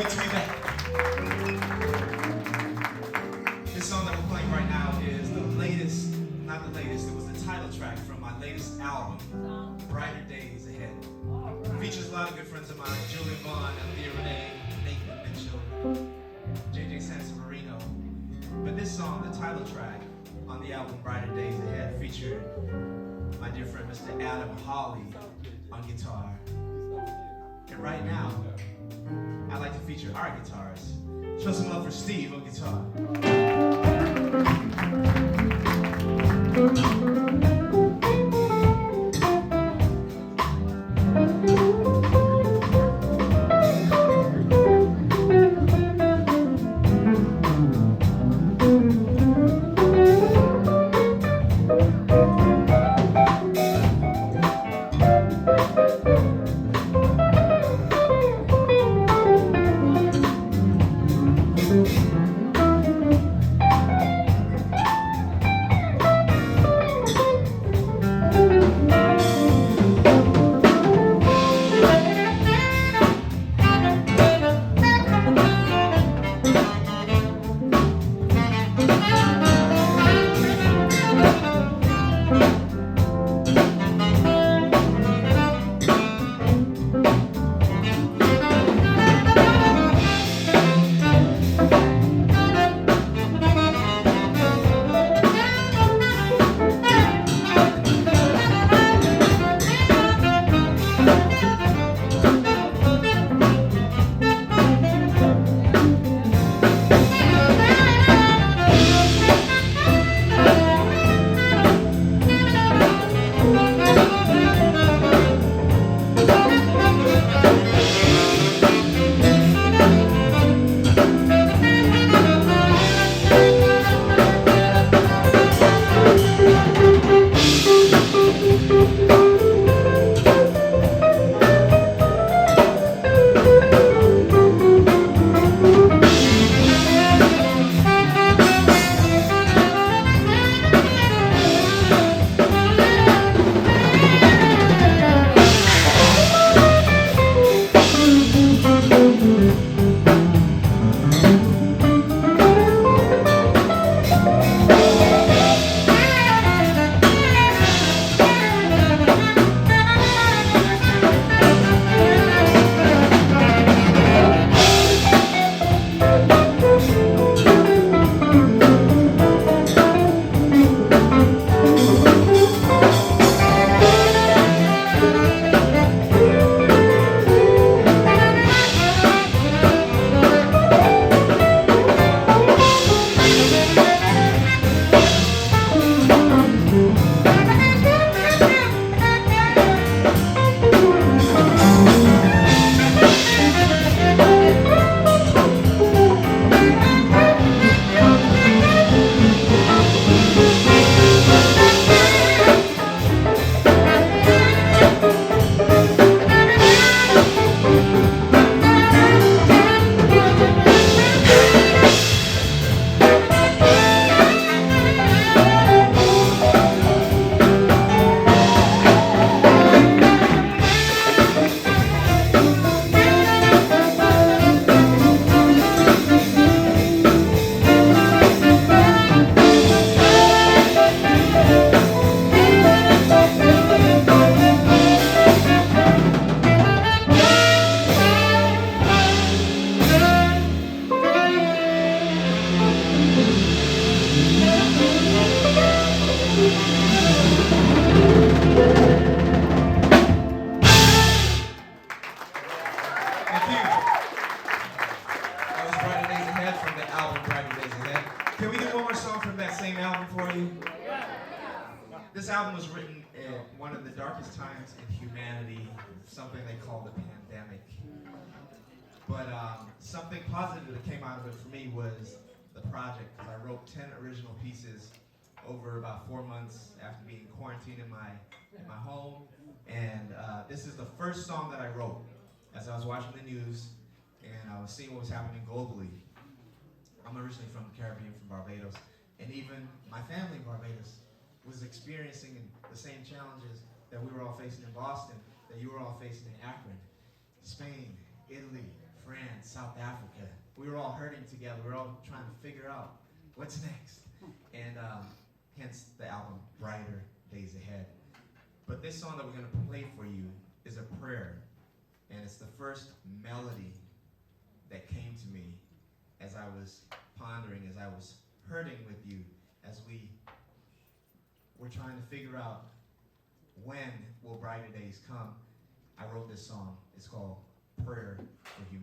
Good to be back. This song that we're playing right now is the latest, not the latest, it was the title track from my latest album, Brighter Days Ahead. Features a lot of good friends of mine, Julian Vaughn, Althea Renee, Nathan Mitchell, JJ Sanseverino. But this song, the title track on the album Brighter Days Ahead, featured my dear friend Mr. Adam Hawley on guitar. And right now, I'd like to feature our guitars. Show some love for Steve on guitar. This album was written at one of the darkest times in humanity, something they call the pandemic. But something positive that came out of it for me was the project, because I wrote 10 original pieces over about 4 months after being quarantined in my home. And this is the first song that I wrote as I was watching the news and I was seeing what was happening globally. I'm originally from the Caribbean, from Barbados, and even my family in Barbados was experiencing the same challenges that we were all facing in Boston, that you were all facing in Akron, Spain, Italy, France, South Africa. We were all hurting together. We were all trying to figure out what's next. And hence the album, Brighter Days Ahead. But this song that we're going to play for you is a prayer. And it's the first melody that came to me as I was pondering, as I was hurting with you, as we were trying to figure out when will brighter days come. I wrote this song. It's called Prayer for Humanity.